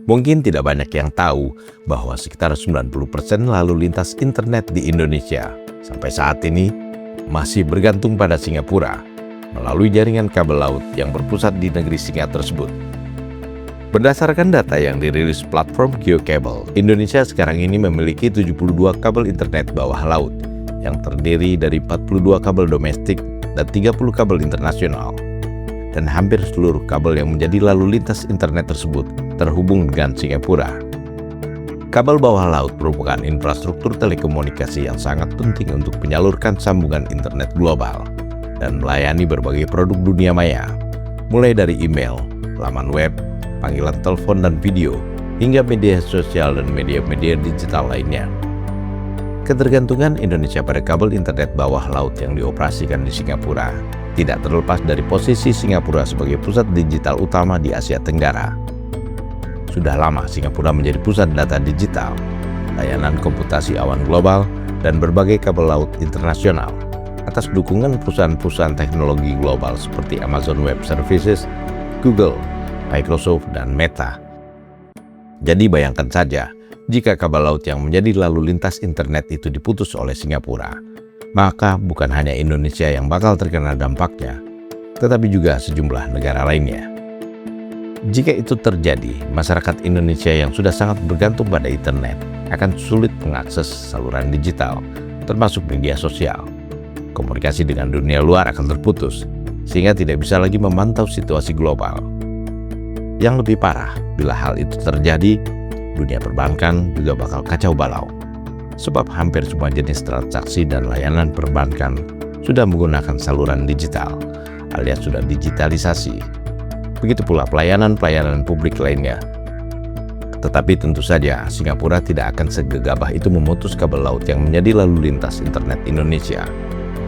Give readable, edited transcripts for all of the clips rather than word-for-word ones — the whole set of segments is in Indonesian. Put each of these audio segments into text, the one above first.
Mungkin tidak banyak yang tahu bahwa sekitar 90% lalu lintas internet di Indonesia sampai saat ini masih bergantung pada Singapura melalui jaringan kabel laut yang berpusat di negeri Singa tersebut. Berdasarkan data yang dirilis platform GeoCable, Indonesia sekarang ini memiliki 72 kabel internet bawah laut yang terdiri dari 42 kabel domestik dan 30 kabel internasional. Dan hampir seluruh kabel yang menjadi lalu lintas internet tersebut terhubung dengan Singapura. Kabel bawah laut merupakan infrastruktur telekomunikasi yang sangat penting untuk menyalurkan sambungan internet global dan melayani berbagai produk dunia maya, mulai dari email, laman web, panggilan telepon dan video, hingga media sosial dan media-media digital lainnya. Ketergantungan Indonesia pada kabel internet bawah laut yang dioperasikan di Singapura tidak terlepas dari posisi Singapura sebagai pusat digital utama di Asia Tenggara. Sudah lama Singapura menjadi pusat data digital, layanan komputasi awan global, dan berbagai kabel laut internasional atas dukungan perusahaan-perusahaan teknologi global seperti Amazon Web Services, Google, Microsoft, dan Meta. Jadi bayangkan saja, jika kabel laut yang menjadi lalu lintas internet itu diputus oleh Singapura, maka bukan hanya Indonesia yang bakal terkena dampaknya, tetapi juga sejumlah negara lainnya. Jika itu terjadi, masyarakat Indonesia yang sudah sangat bergantung pada internet akan sulit mengakses saluran digital, termasuk media sosial. Komunikasi dengan dunia luar akan terputus, sehingga tidak bisa lagi memantau situasi global. Yang lebih parah, bila hal itu terjadi, dunia perbankan juga bakal kacau balau. Sebab hampir semua jenis transaksi dan layanan perbankan sudah menggunakan saluran digital, alias sudah digitalisasi. Begitu pula pelayanan-pelayanan publik lainnya. Tetapi tentu saja Singapura tidak akan segegabah itu memutus kabel laut yang menjadi lalu lintas internet Indonesia,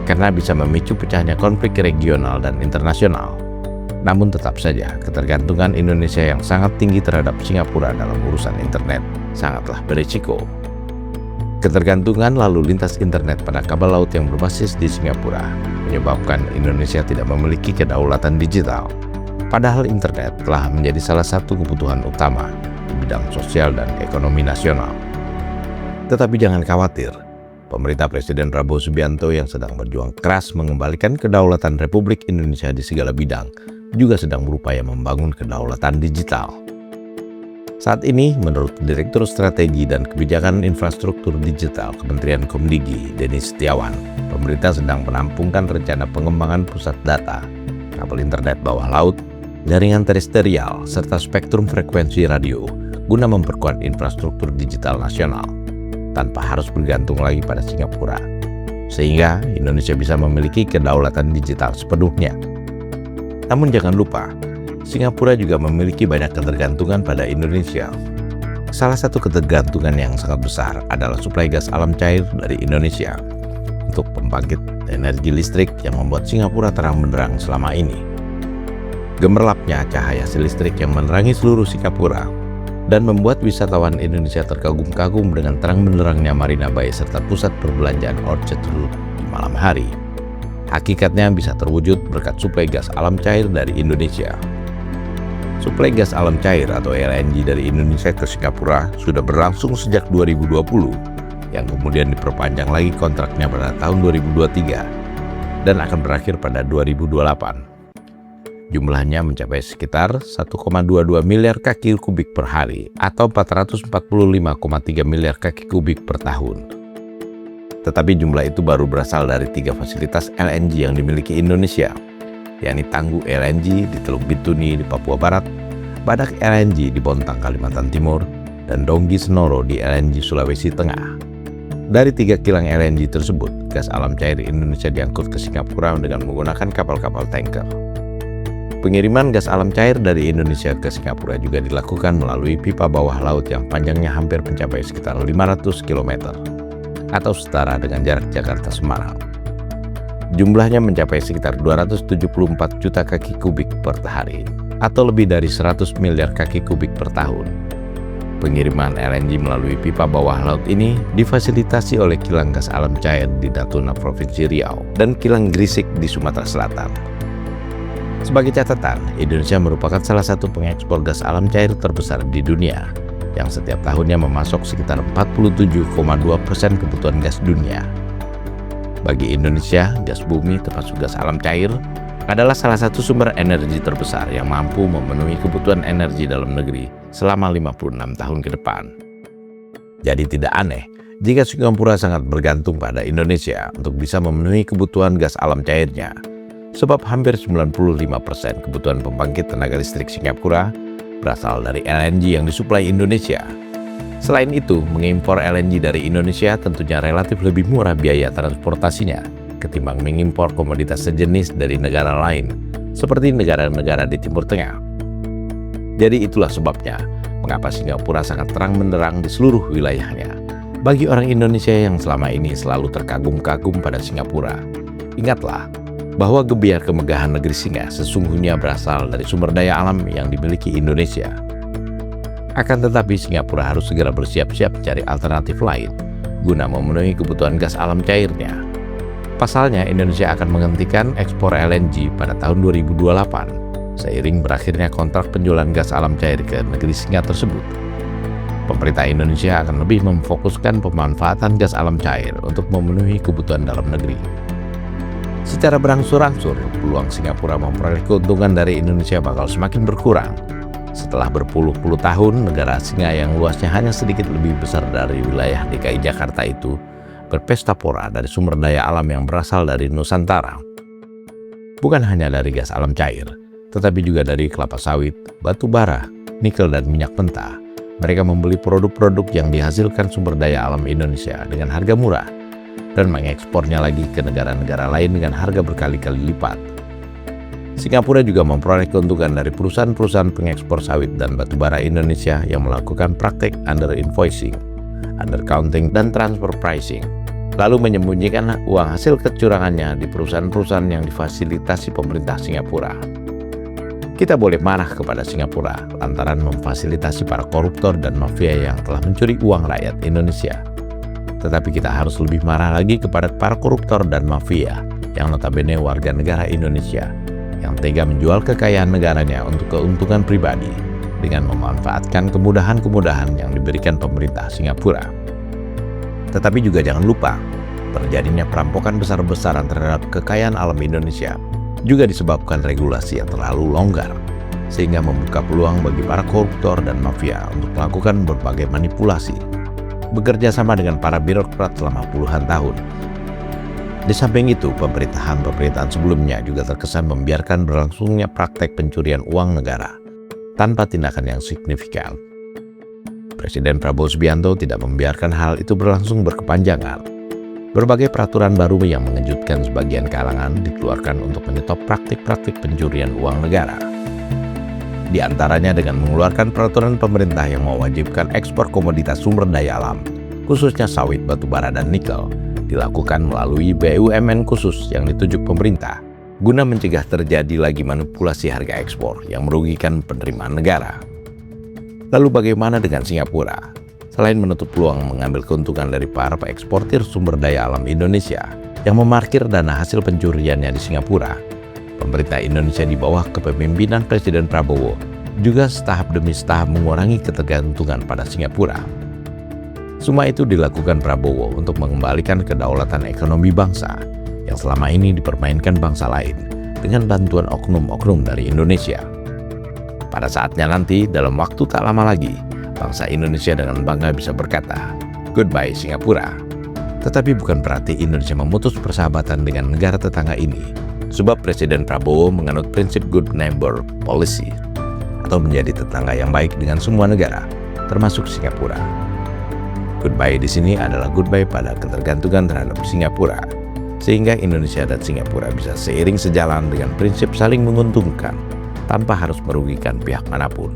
karena bisa memicu pecahnya konflik regional dan internasional. Namun tetap saja ketergantungan Indonesia yang sangat tinggi terhadap Singapura dalam urusan internet sangatlah berisiko. Ketergantungan lalu lintas internet pada kabel laut yang berbasis di Singapura menyebabkan Indonesia tidak memiliki kedaulatan digital. Padahal internet telah menjadi salah satu kebutuhan utama di bidang sosial dan ekonomi nasional. Tetapi jangan khawatir, pemerintah Presiden Prabowo Subianto yang sedang berjuang keras mengembalikan kedaulatan Republik Indonesia di segala bidang juga sedang berupaya membangun kedaulatan digital. Saat ini, menurut Direktur Strategi dan Kebijakan Infrastruktur Digital Kementerian Komdigi, Denny Setiawan, pemerintah sedang merampungkan rencana pengembangan pusat data, kabel internet bawah laut, jaringan terestrial, serta spektrum frekuensi radio guna memperkuat infrastruktur digital nasional tanpa harus bergantung lagi pada Singapura, sehingga Indonesia bisa memiliki kedaulatan digital sepenuhnya. Namun jangan lupa, Singapura juga memiliki banyak ketergantungan pada Indonesia. Salah satu ketergantungan yang sangat besar adalah suplai gas alam cair dari Indonesia untuk pembangkit energi listrik yang membuat Singapura terang benderang selama ini. Gemerlapnya cahaya listrik yang menerangi seluruh Singapura dan membuat wisatawan Indonesia terkagum-kagum dengan terang benderangnya Marina Bay serta pusat perbelanjaan Orchard Road di malam hari. Hakikatnya bisa terwujud berkat suplai gas alam cair dari Indonesia. Suplai gas alam cair atau LNG dari Indonesia ke Singapura sudah berlangsung sejak 2020, yang kemudian diperpanjang lagi kontraknya pada tahun 2023 dan akan berakhir pada 2028. Jumlahnya mencapai sekitar 1,22 miliar kaki kubik per hari atau 445,3 miliar kaki kubik per tahun. Tetapi jumlah itu baru berasal dari 3 fasilitas LNG yang dimiliki Indonesia, yakni Tangguh LNG di Teluk Bintuni di Papua Barat, Badak LNG di Bontang Kalimantan Timur, dan Donggi Senoro di LNG Sulawesi Tengah. Dari 3 kilang LNG tersebut, gas alam cair Indonesia diangkut ke Singapura dengan menggunakan kapal-kapal tanker. Pengiriman gas alam cair dari Indonesia ke Singapura juga dilakukan melalui pipa bawah laut yang panjangnya hampir mencapai sekitar 500 km atau setara dengan jarak Jakarta-Semarang. Jumlahnya mencapai sekitar 274 juta kaki kubik per hari atau lebih dari 100 miliar kaki kubik per tahun. Pengiriman LNG melalui pipa bawah laut ini difasilitasi oleh kilang gas alam cair di Natuna, Provinsi Riau, dan kilang Grisik di Sumatera Selatan. Sebagai catatan, Indonesia merupakan salah satu pengekspor gas alam cair terbesar di dunia, yang setiap tahunnya memasok sekitar 47,2% kebutuhan gas dunia. Bagi Indonesia, gas bumi termasuk gas alam cair adalah salah satu sumber energi terbesar yang mampu memenuhi kebutuhan energi dalam negeri selama 56 tahun ke depan. Jadi tidak aneh jika Singapura sangat bergantung pada Indonesia untuk bisa memenuhi kebutuhan gas alam cairnya, sebab hampir 95% kebutuhan pembangkit tenaga listrik Singapura berasal dari LNG yang disuplai Indonesia. Selain itu, mengimpor LNG dari Indonesia tentunya relatif lebih murah biaya transportasinya ketimbang mengimpor komoditas sejenis dari negara lain, seperti negara-negara di Timur Tengah. Jadi itulah sebabnya mengapa Singapura sangat terang benderang di seluruh wilayahnya. Bagi orang Indonesia yang selama ini selalu terkagum-kagum pada Singapura, ingatlah bahwa gebiar kemegahan negeri singa sesungguhnya berasal dari sumber daya alam yang dimiliki Indonesia. Akan tetapi Singapura harus segera bersiap-siap mencari alternatif lain guna memenuhi kebutuhan gas alam cairnya. Pasalnya, Indonesia akan menghentikan ekspor LNG pada tahun 2028 seiring berakhirnya kontrak penjualan gas alam cair ke negeri singa tersebut. Pemerintah Indonesia akan lebih memfokuskan pemanfaatan gas alam cair untuk memenuhi kebutuhan dalam negeri. Secara berangsur-angsur, peluang Singapura memperoleh keuntungan dari Indonesia bakal semakin berkurang. Setelah berpuluh-puluh tahun, negara singa yang luasnya hanya sedikit lebih besar dari wilayah DKI Jakarta itu berpesta pora dari sumber daya alam yang berasal dari Nusantara. Bukan hanya dari gas alam cair, tetapi juga dari kelapa sawit, batu bara, nikel, dan minyak mentah. Mereka membeli produk-produk yang dihasilkan sumber daya alam Indonesia dengan harga murah dan mengekspornya lagi ke negara-negara lain dengan harga berkali-kali lipat. Singapura juga memperoleh keuntungan dari perusahaan-perusahaan pengekspor sawit dan batu bara Indonesia yang melakukan praktek under invoicing, undercounting, dan transfer pricing, lalu menyembunyikan uang hasil kecurangannya di perusahaan-perusahaan yang difasilitasi pemerintah Singapura. Kita boleh marah kepada Singapura lantaran memfasilitasi para koruptor dan mafia yang telah mencuri uang rakyat Indonesia. Tetapi kita harus lebih marah lagi kepada para koruptor dan mafia yang notabene warga negara Indonesia yang tega menjual kekayaan negaranya untuk keuntungan pribadi dengan memanfaatkan kemudahan-kemudahan yang diberikan pemerintah Singapura. Tetapi juga jangan lupa, terjadinya perampokan besar-besaran terhadap kekayaan alam Indonesia juga disebabkan regulasi yang terlalu longgar, sehingga membuka peluang bagi para koruptor dan mafia untuk melakukan berbagai manipulasi, bekerja sama dengan para birokrat selama puluhan tahun. Di samping itu, pemerintahan sebelumnya juga terkesan membiarkan berlangsungnya praktek pencurian uang negara tanpa tindakan yang signifikan. Presiden Prabowo Subianto tidak membiarkan hal itu berlangsung berkepanjangan. Berbagai peraturan baru yang mengejutkan sebagian kalangan dikeluarkan untuk menyetop praktik-praktik pencurian uang negara. Di antaranya dengan mengeluarkan peraturan pemerintah yang mewajibkan ekspor komoditas sumber daya alam, khususnya sawit, batu bara, dan nikel, dilakukan melalui BUMN khusus yang ditunjuk pemerintah guna mencegah terjadi lagi manipulasi harga ekspor yang merugikan penerimaan negara. Lalu bagaimana dengan Singapura? Selain menutup peluang mengambil keuntungan dari para eksportir sumber daya alam Indonesia yang memarkir dana hasil pencuriannya di Singapura, pemerintah Indonesia di bawah kepemimpinan Presiden Prabowo juga setahap demi setahap mengurangi ketergantungan pada Singapura. Semua itu dilakukan Prabowo untuk mengembalikan kedaulatan ekonomi bangsa yang selama ini dipermainkan bangsa lain dengan bantuan oknum-oknum dari Indonesia. Pada saatnya nanti, dalam waktu tak lama lagi, bangsa Indonesia dengan bangga bisa berkata, "Goodbye Singapura." Tetapi bukan berarti Indonesia memutus persahabatan dengan negara tetangga ini, sebab Presiden Prabowo menganut prinsip good neighbor policy, atau menjadi tetangga yang baik dengan semua negara, termasuk Singapura. Goodbye di sini adalah goodbye pada ketergantungan terhadap Singapura, sehingga Indonesia dan Singapura bisa seiring sejalan dengan prinsip saling menguntungkan tanpa harus merugikan pihak manapun.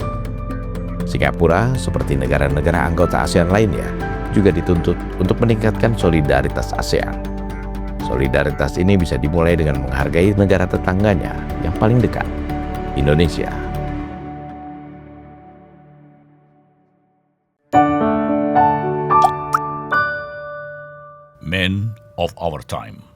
Singapura, seperti negara-negara anggota ASEAN lainnya, juga dituntut untuk meningkatkan solidaritas ASEAN. Solidaritas ini bisa dimulai dengan menghargai negara tetangganya yang paling dekat, Indonesia. Men of our time.